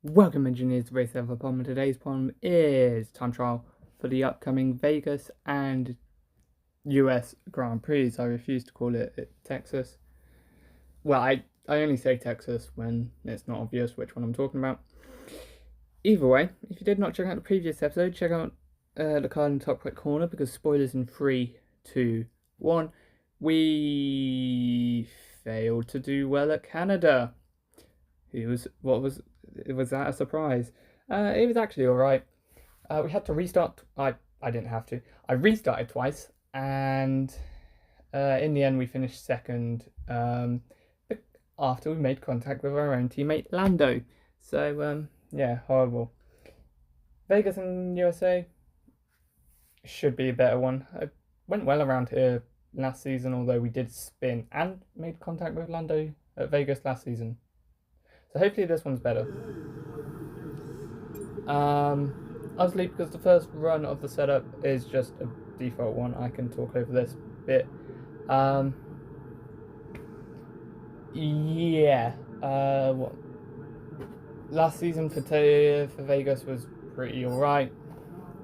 Welcome engineers to Race Alpha Problem. Today's problem is time trial for the upcoming Vegas and US Grand Prix. I refuse to call it Texas. Well, I only say Texas when it's not obvious which one I'm talking about. Either way, if you did not check out the previous episode, check out the card in the top right corner because spoilers in 3, 2, 1. We failed to do well at Canada. Was that a surprise? It was actually alright. We had to restart. I didn't have to. I restarted twice, and in the end we finished second after we made contact with our own teammate Lando. So yeah, horrible. Vegas and USA should be a better one. I went well around here last season, although we did spin and made contact with Lando at Vegas last season. So hopefully this one's better. Obviously, because the first run of the setup is just a default one, I can talk over this bit. What? Last season for Vegas was pretty alright.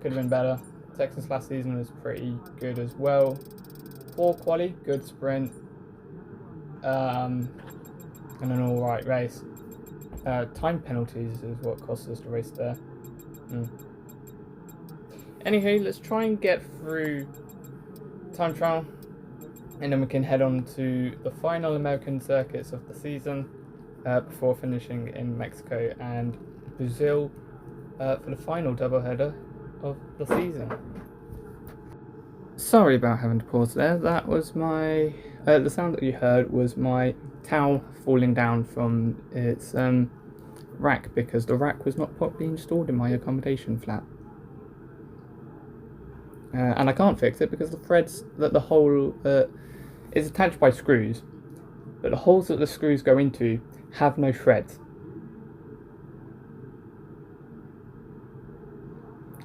Could have been better. Texas last season was pretty good as well. Poor quali, good sprint, and an alright race. Time penalties is what cost us the race there. Anywho, let's try and get through time trial, and then we can head on to the final American circuits of the season before finishing in Mexico and Brazil for the final doubleheader of the season. Sorry about having to pause there. That was my the sound that you heard was my towel falling down from its rack because the rack was not properly installed in my accommodation flat. And I can't fix it because the threads that the hole is attached by screws, but the holes that the screws go into have no threads.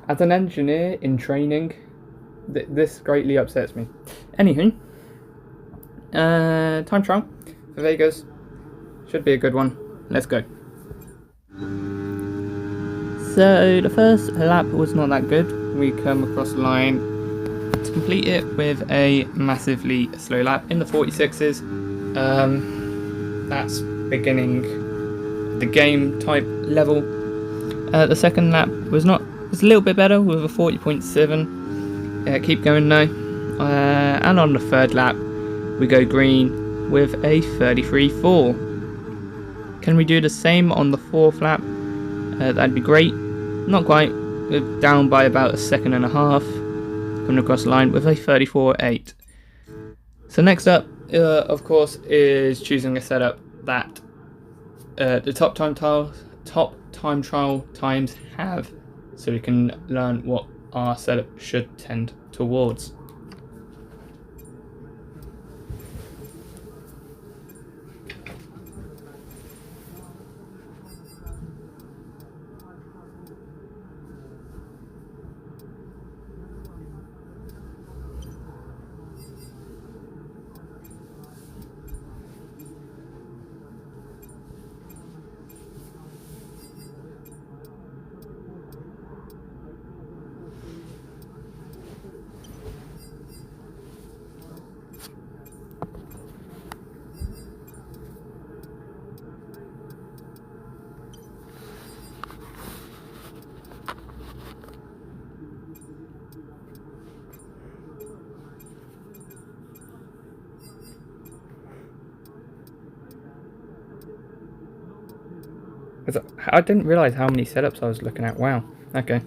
As an engineer in training, this greatly upsets me. Anywho, time trial for Vegas should be a good one. Let's go. So the first lap was not that good. We come across the line to complete it with a massively slow lap in the 46s. That's beginning the game type level. The second lap was a little bit better with a 40.7. Keep going now. And on the third lap, we go green with a 33.4. Can we do the same on the fourth lap? That'd be great. Not quite. We're down by about a second and a half. Coming across the line with a 34.8. So next up, of course, is choosing a setup that the top time trial times have, so we can learn what our setup should tend towards. I didn't realise how many setups I was looking at. Wow. Okay.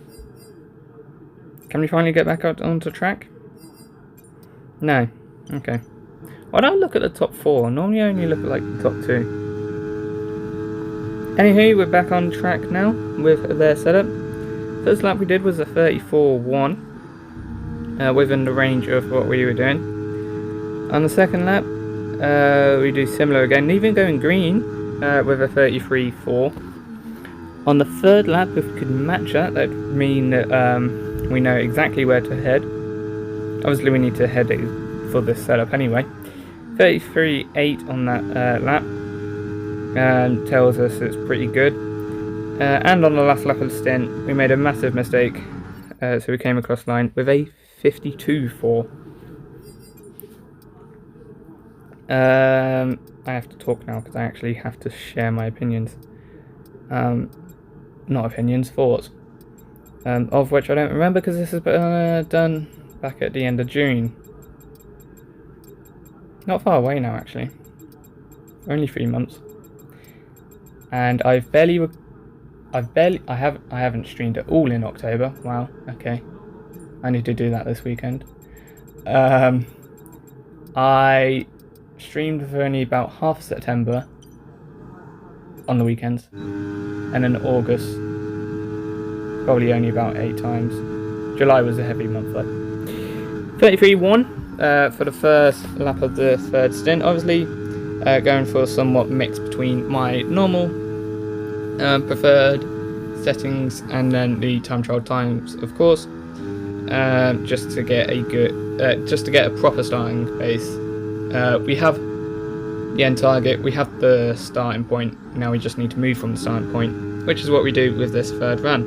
Can we finally get back out onto track? No. Okay. Why don't I look at the top 4? Normally I only look at like the top 2. Anywho, we're back on track now with their setup. First lap we did was a 34.1. Within the range of what we were doing. On the second lap, we do similar again, even going green with a 33.4. On the third lap, if we could match that, that would mean that we know exactly where to head. Obviously, we need to head for this setup anyway. 33.8 on that lap, and tells us it's pretty good. And on the last lap of the stint, we made a massive mistake. So we came across the line with a 52.4. I have to talk now because I actually have to share my opinions. Not opinions, thoughts. Of which I don't remember because this has been done back at the end of June. Not far away now, actually. Only 3 months. And I haven't streamed at all in October. Wow, okay. I need to do that this weekend. I streamed for only about half September on the weekends, and in August probably only about 8 times. July was a heavy month though. 33.1 for the first lap of the third stint. Obviously going for a somewhat mix between my normal preferred settings and then the time trial times, of course, just to get a good just to get a proper starting pace. We have the end target, we have the starting point, now we just need to move from the starting point, which is what we do with this third run.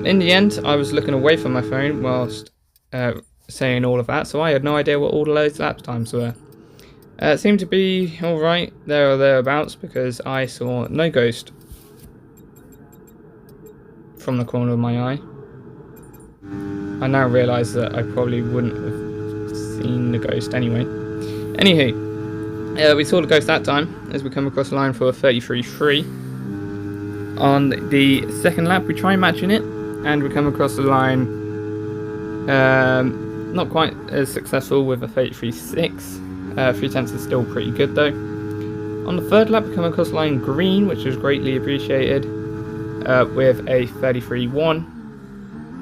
In the end, I was looking away from my phone whilst saying all of that, so I had no idea what all of those lap times were. It seemed to be alright there or thereabouts because I saw no ghost from the corner of my eye. I now realise that I probably wouldn't have seen the ghost anyway. Anywho, we saw the ghost that time as we come across the line for a 33.3. On the second lap we try matching it and we come across the line not quite as successful with a 33.6. 3 tenths is still pretty good though. On the third lap we come across the line green, which is greatly appreciated, with a 33.1.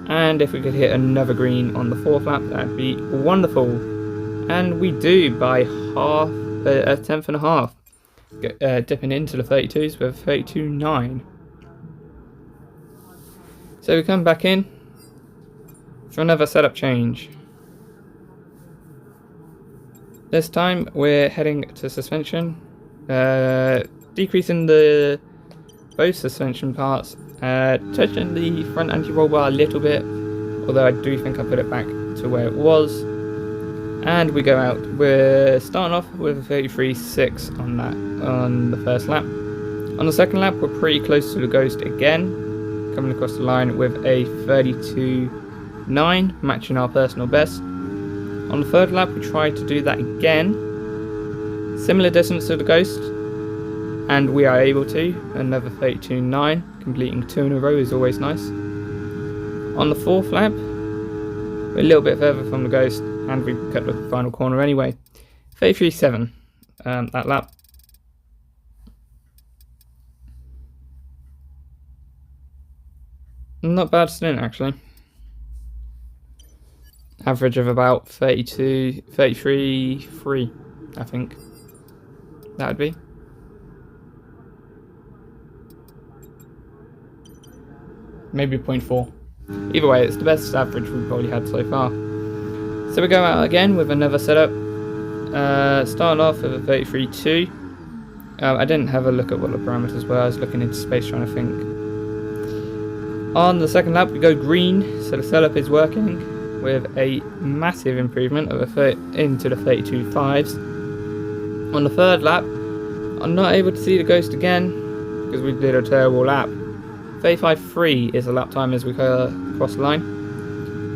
And if we could hit another green on the fourth lap, that'd be wonderful. And we do by half, a tenth and a half, dipping into the 32s with 32.9. So we come back in for another setup change. This time we're heading to suspension, decreasing both suspension parts, touching the front anti-roll bar a little bit, although I do think I put it back to where it was. And we go out. We're starting off with a 33.6 on the first lap. On the second lap we're pretty close to the ghost again, coming across the line with a 32.9, matching our personal best. On the third lap we tried to do that again, similar distance to the ghost, and we are able to, another 32.9, completing 2 in a row is always nice. On the fourth lap, we're a little bit further from the ghost, and we cut the final corner anyway. 33.7 that lap. Not bad stint actually. Average of about 33.3, I think that would be. Maybe 0.4. Either way, it's the best average we've probably had so far. So we go out again with another setup. Starting off with a 33.2. I didn't have a look at what the parameters were. I was looking into space trying to think. On the second lap we go green, so the setup is working with a massive improvement of into the 32.5s. On the third lap, I'm not able to see the ghost again because we did a terrible lap. 35.3 is the lap time as we go across the line.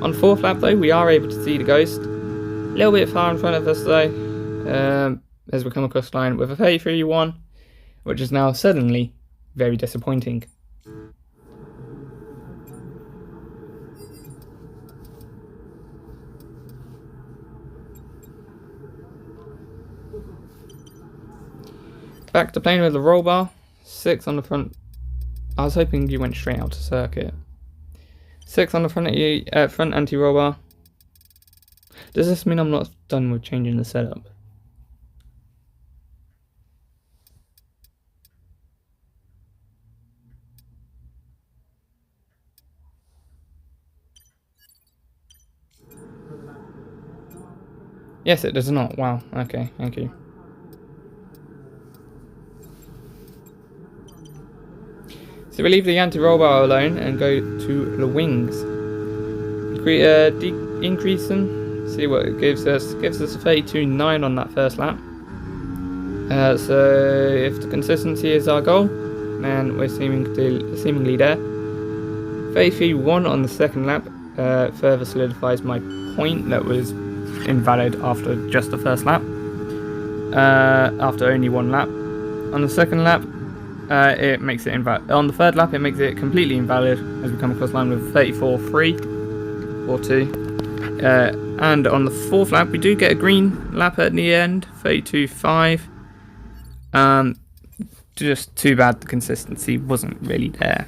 On the fourth lap though, we are able to see the ghost. A little bit far in front of us though, as we come across the line with a 33.1, which is now suddenly very disappointing. Back to playing with the roll bar, 6 on the front. I was hoping you went straight out to circuit. 6 on the front anti-roll bar. Does this mean I'm not done with changing the setup? Yes, it does not. Wow, okay, thank you. So we leave the anti-roll bar alone and go to the wings. Increase them, see what it gives us. Gives us a 32.9 on that first lap. So if the consistency is our goal, then we're seemingly there. 33.1 on the second lap further solidifies my point that was invalid after just the first lap. After only one lap. On the second lap, it makes it invalid. On the third lap, it makes it completely invalid as we come across the line with 34.3 or 2. And on the fourth lap, we do get a green lap at the end, 32.5. Just too bad the consistency wasn't really there.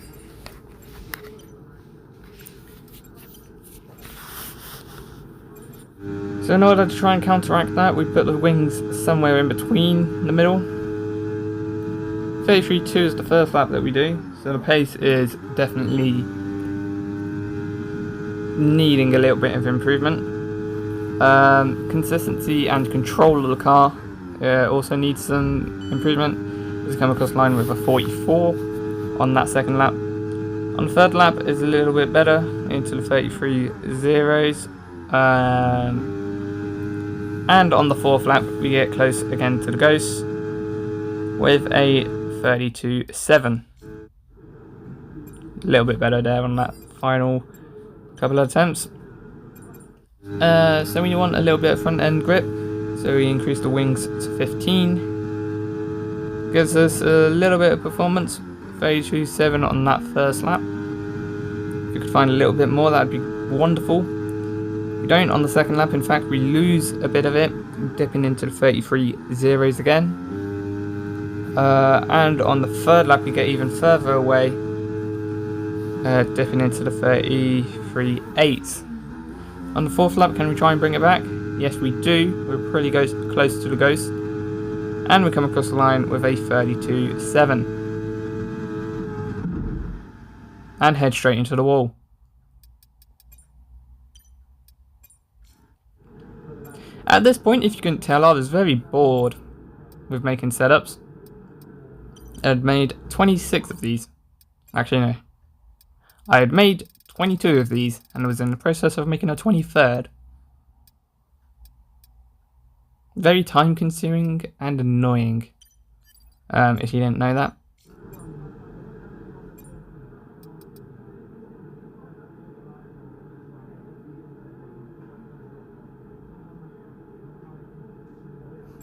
So in order to try and counteract that, we put the wings somewhere in between the middle. 33.2 is the first lap that we do, so the pace is definitely needing a little bit of improvement. Consistency and control of the car also needs some improvement. As we come across the line with a 44 on that second lap. On the third lap is a little bit better, into the 33 zeros. And on the fourth lap, we get close again to the ghost with a 32.7. A little bit better there on that final couple of attempts. So we want a little bit of front end grip, so we increase the wings to 15. Gives us a little bit of performance, 32.7 on that first lap. If you could find a little bit more, that'd be wonderful. We don't on the second lap, in fact we lose a bit of it, dipping into the 33 zeros again. And on the third lap we get even further away, dipping into the 33.8. On the fourth lap, can we try and bring it back? Yes we do, we're pretty close to the ghost. And we come across the line with a 32.7. And head straight into the wall. At this point, if you couldn't tell, I was very bored with making setups. I had made 26 of these. Actually, no. I had made 22 of these and was in the process of making a 23rd. Very time consuming and annoying, if you didn't know that.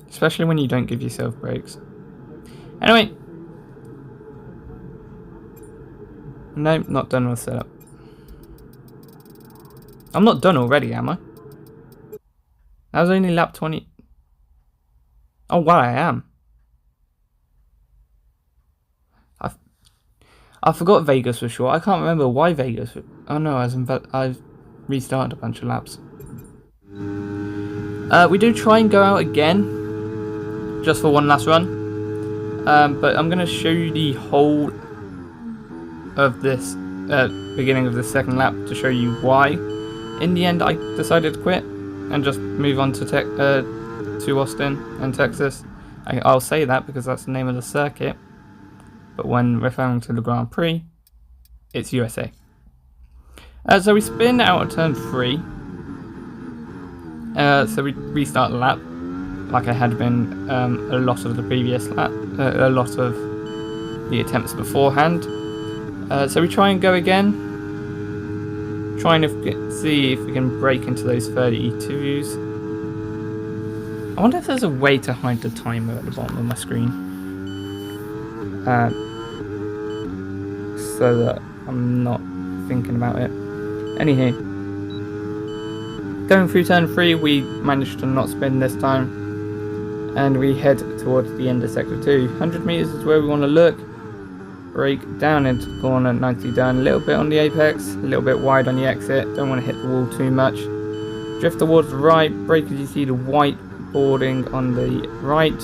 Especially when you don't give yourself breaks. Anyway. No, not done with setup. I'm not done already, am I? That was only lap 20. Oh, wow, I am. I forgot Vegas was short. I can't remember why Vegas was... Oh no, I've restarted a bunch of laps. We do try and go out again. Just for one last run, but I'm going to show you the whole of this beginning of the second lap to show you why. In the end, I decided to quit and just move on to Austin and Texas. I'll say that because that's the name of the circuit, but when referring to the Grand Prix, it's USA. So we spin out of turn 3, so we restart the lap. Like I had been a lot of the previous lap, a lot of the attempts beforehand. So we try and go again, trying to see if we can break into those 32s. I wonder if there's a way to hide the timer at the bottom of my screen, so that I'm not thinking about it. Anywho, going through turn 3, we managed to not spin this time. And we head towards the end of sector 2. 100 meters is where we want to look. Brake down into the corner, nicely done. A little bit on the apex, a little bit wide on the exit. Don't want to hit the wall too much. Drift towards the right. Brake as you see the white boarding on the right.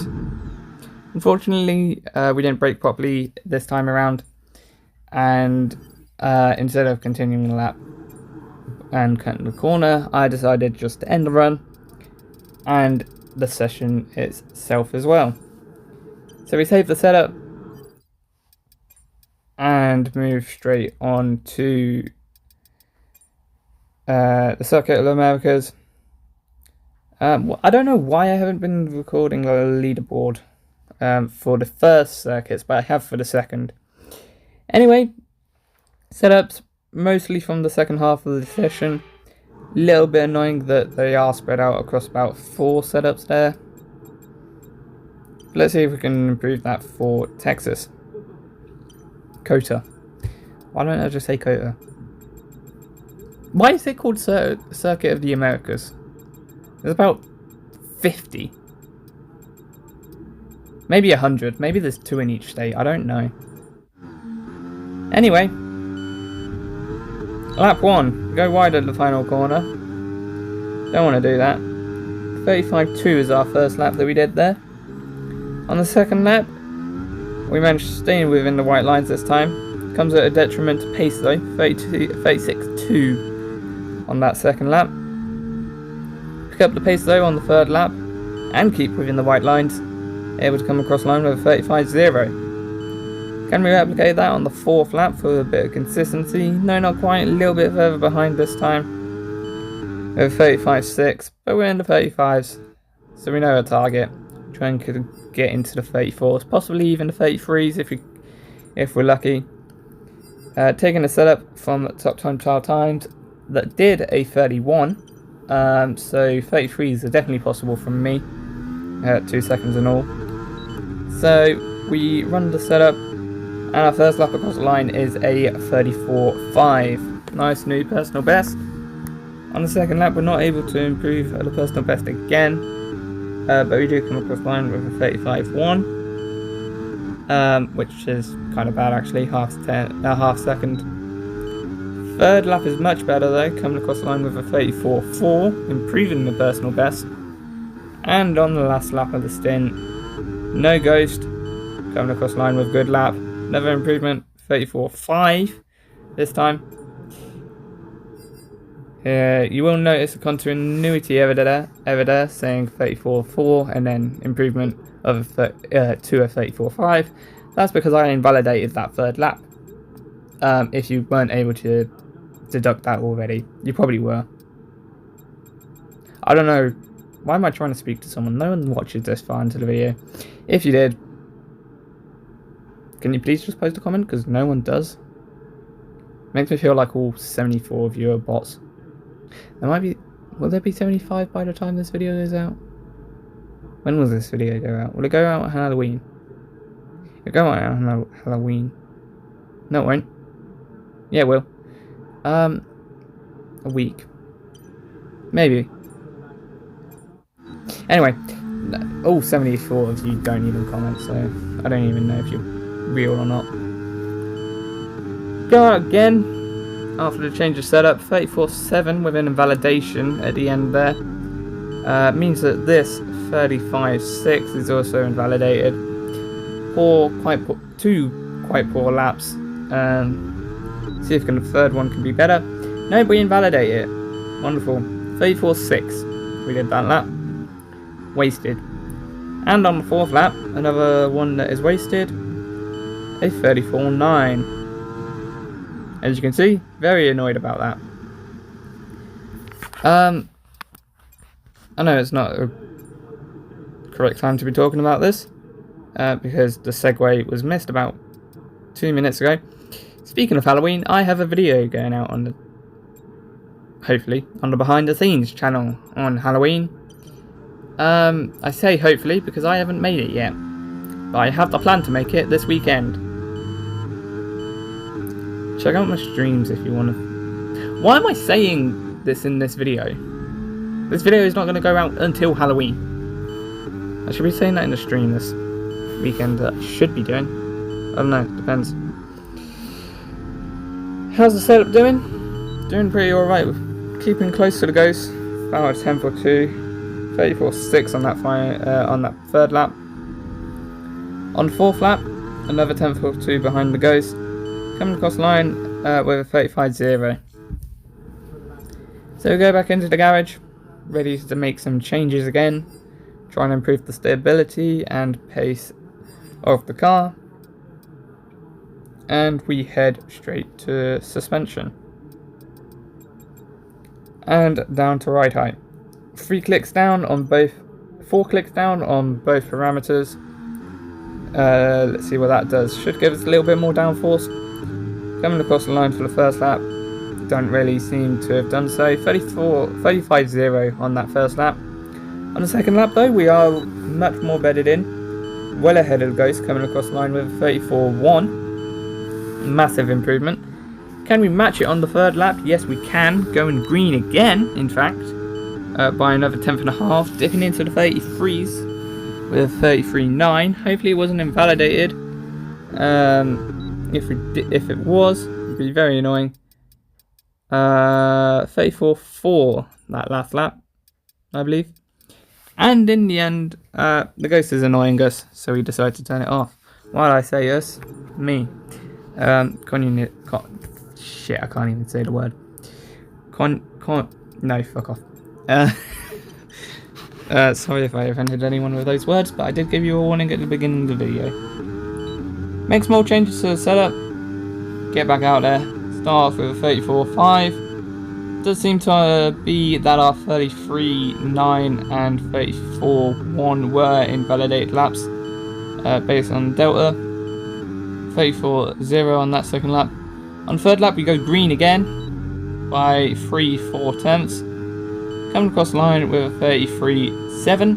Unfortunately, we didn't brake properly this time around. And instead of continuing the lap and cutting the corner, I decided just to end the run. And the session itself as well. So we save the setup, and and move straight on to the Circuit of the Americas. I don't know why I haven't been recording a leaderboard for the first circuits, but I have for the second. Anyway, setups mostly from the second half of the session. Little bit annoying that they are spread out across about 4 setups there. Let's see if we can improve that for Texas. COTA. Why don't I just say COTA? Why is it called Circuit of the Americas? There's about 50. Maybe 100. Maybe there's 2 in each state. I don't know. Anyway. Lap 1. Go wide at the final corner. Don't want to do that. 35.2 is our first lap that we did there. On the second lap, we managed to stay within the white lines this time. Comes at a detriment to pace though. 36.2 on that second lap. Pick up the pace though on the third lap and keep within the white lines. Able to come across line with a 35.0. Can we replicate that on the fourth lap for a bit of consistency? No, not quite. A little bit further behind this time. With 35.6, but we're in the 35s. So we know our target. Trying to get into the 34s, possibly even the 33s if we're lucky. Taking a setup from top time trial times that did a 31. So 33s are definitely possible from me. 2 seconds and all. So we run the setup. And our first lap across the line is a 34.5. Nice new personal best. On the second lap, we're not able to improve the personal best again. But we do come across the line with a 35.1. Which is kind of bad actually, half second. Third lap is much better though, coming across the line with a 34.4, improving the personal best. And on the last lap of the stint, no ghost, coming across the line with a good lap. Another improvement, 34.5 this time. You will notice a continuity over there saying 34.4 and then improvement of to a 34.5. That's because I invalidated that third lap. If you weren't able to deduct that already, you probably were. I don't know. Why am I trying to speak to someone? No one watches this far into the video. If you did, can you please just post a comment? Because no one does. Makes me feel like all 74 of you are bots. There might be... Will there be 75 by the time this video goes out? When will this video go out? Will it go out on Halloween? It'll go out on Halloween. No, it won't. Yeah, it will. A week. Maybe. Anyway. All 74 of you don't even comment, so I don't even know if you're real or not. Go out again. After the change of setup, 34.7 with an invalidation at the end there. Means that this 35.6 is also invalidated. Two quite poor laps. See if the third one can be better. No, we invalidate it. Wonderful. 34.6. We did that lap. Wasted. And on the fourth lap, another one that is wasted. A 34.9. As you can see, very annoyed about that. I know it's not a correct time to be talking about this, because the segue was missed about 2 minutes ago. Speaking of Halloween, I have a video going out on the, hopefully, on the behind the scenes channel on Halloween. I say hopefully because I haven't made it yet, but I have the plan to make it this weekend. Check out my streams if you want to. Why am I saying this in this video? This video is not going to go out until Halloween. I should be saying that in the stream this weekend. I should be doing. I don't know. Depends. How's the setup doing? Doing pretty alright. Keeping close to the ghost. About a 10.2. 34.6 on that third lap. On the fourth lap, another 10.2 behind the ghost. Coming across the line with a 35.0. So we go back into the garage, ready to make some changes again, trying to improve the stability and pace of the car. and we head straight to suspension. And down to ride height. 4 clicks down on both parameters. Let's see what that does. Should give us a little bit more downforce. Coming across the line for the first lap, don't really seem to have done so. 35.0 on that first lap. On the second lap though, we are much more bedded in. Well ahead of the Ghost, coming across the line with a 34.1. Massive improvement. Can we match it on the third lap? Yes, we can. Going green again, in fact, by another 10.5, dipping into the 33s with a 33.9. Hopefully it wasn't invalidated. If it was, it'd be very annoying. 34.4 that last lap, I believe. And in the end, the Ghost is annoying us, so we decided to turn it off. Why did I say us? Me. Shit, I can't even say the word. No, fuck off. Sorry if I offended anyone with those words, but I did give you a warning at the beginning of the video. Make small changes to the setup. Get back out there. Start off with a 34.5. Does seem to be that our 33.9 and 34.1 were invalidated laps based on Delta. 34.0 on that second lap. On the third lap we go green again by 3/4. Coming across the line with a 33.7.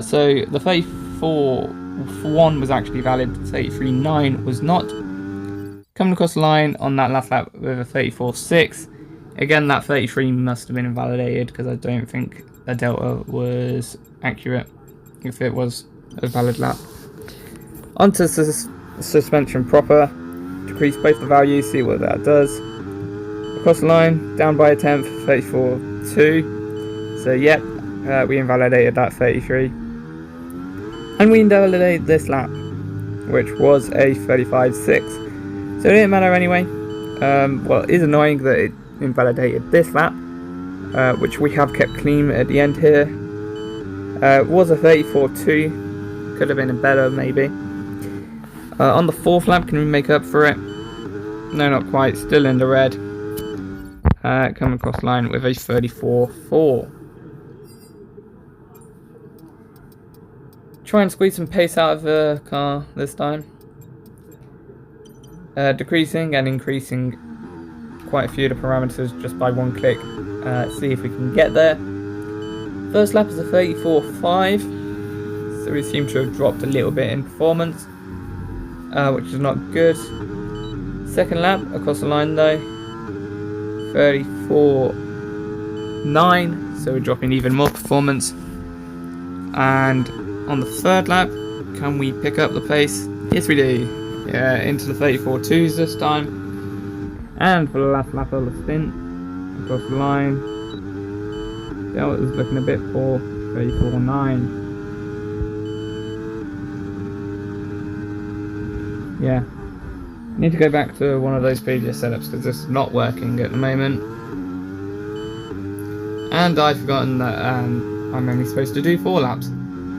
So the 34.1 was actually valid, 33.9 was not. Coming across the line on that last lap with a 34.6. Again, that 33 must have been invalidated because I don't think the Delta was accurate if it was a valid lap. Onto suspension proper. Decrease both the values, see what that does. Across the line, down by a 10th, 34.2. So yep, we invalidated that 33. And we invalidated this lap, which was a 35.6. So it didn't matter anyway. Well, it is annoying that it invalidated this lap, which we have kept clean at the end here. It was a 34.2. Could have been better maybe. On the fourth lap, can we make up for it? No, not quite. Still in the red. Coming across the line with a 34.4. Try and squeeze some pace out of the car this time. Decreasing and increasing quite a few of the parameters just by one click. See if we can get there. First lap is a 34.5. So we seem to have dropped a little bit in performance. Which is not good. Second lap across the line though, 34.9, so we're dropping even more performance. And on the third lap, can we pick up the pace? Yes we do. Yeah, into the 34.2s this time. And for the last lap of the stint, across the line, Delta's looking a bit poor, 34.9. Yeah, need to go back to one of those previous setups because this is not working at the moment. And I've forgotten that I'm only supposed to do 4 laps.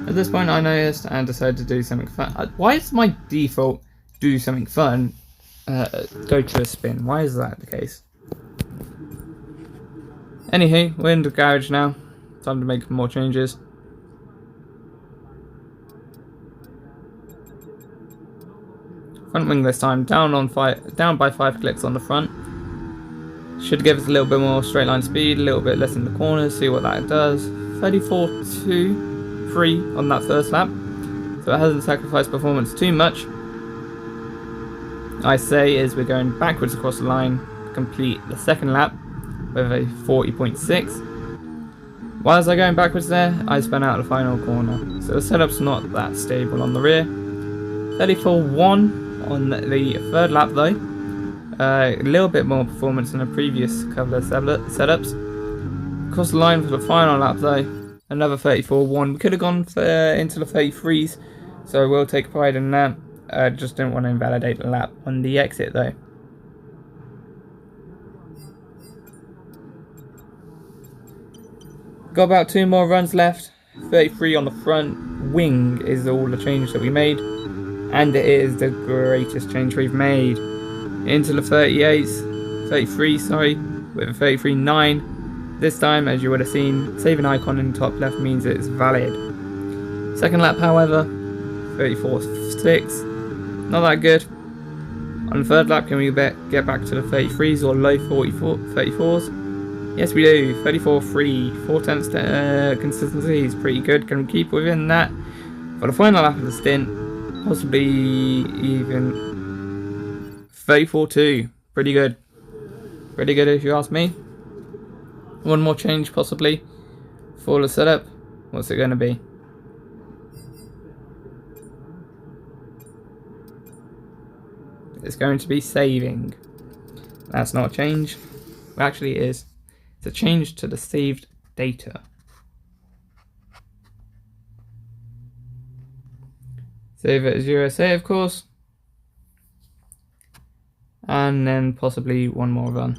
At this point I noticed and decided to do something fun. Why is my default do something fun go to a spin? Why is that the case? Anywho, we're in the garage now. Time to make more changes. Front wing this time, down by 5 clicks on the front. Should give us a little bit more straight line speed, a little bit less in the corners, see what that does. 34.3 on that first lap, so it hasn't sacrificed performance too much. I say as we're going backwards across the line, complete the second lap with a 40.6. Whilst I'm going backwards there, I spun out the final corner, so the setup's not that stable on the rear. 34.1 on the third lap though, a little bit more performance than the previous couple of setups. Across the line for the final lap though, another 34.1. We could have gone into the 33s, so I will take pride in that. Just didn't want to invalidate the lap on the exit though. Got about 2 more runs left. 33 on the front wing is all the change that we made. And it is the greatest change we've made. Into the 33, sorry, with a 33.9. This time, as you would have seen, saving icon in the top left means it's valid. Second lap, however, 34.6. Not that good. On the third lap, can we get back to the 33s or low 34s? Yes, we do. 34.3. 4 tenths consistency is pretty good. Can we keep within that? For the final lap of the stint, possibly even 34.2. Pretty good. Pretty good if you ask me. One more change possibly for the setup. What's it going to be? It's going to be saving. That's not a change. Well, actually it is. It's a change to the saved data. Save it as USA, of course. And then possibly one more run.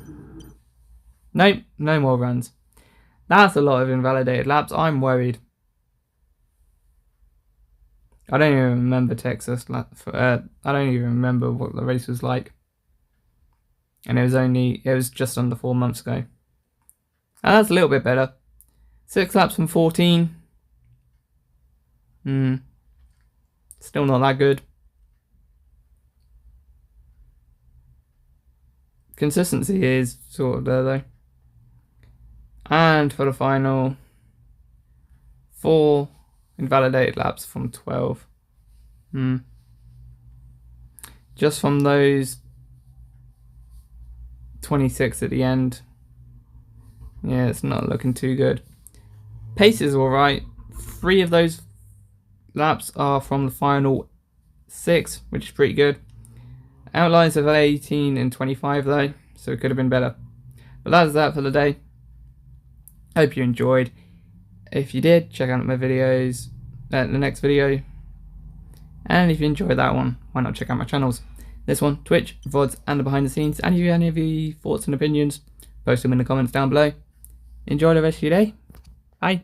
Nope, no more runs. That's a lot of invalidated laps. I'm worried. I don't even remember Texas. I don't even remember what the race was like. And it was just under 4 months ago. And that's a little bit better. 6 laps from 14. Still not that good. Consistency is sort of there though. And for the final, 4 invalidated laps from 12. Just from those 26 at the end. Yeah, it's not looking too good. Pace is alright. 3 of those laps are from the final 6, which is pretty good. Outlines of 18 and 25 though, so it could have been better. But that's that for the day. Hope you enjoyed. If you did, check out my videos, the next video. And if you enjoyed that one, why not check out my channels? This one, Twitch, VODs, and the behind the scenes. And if you have any of your thoughts and opinions, post them in the comments down below. Enjoy the rest of your day. Bye.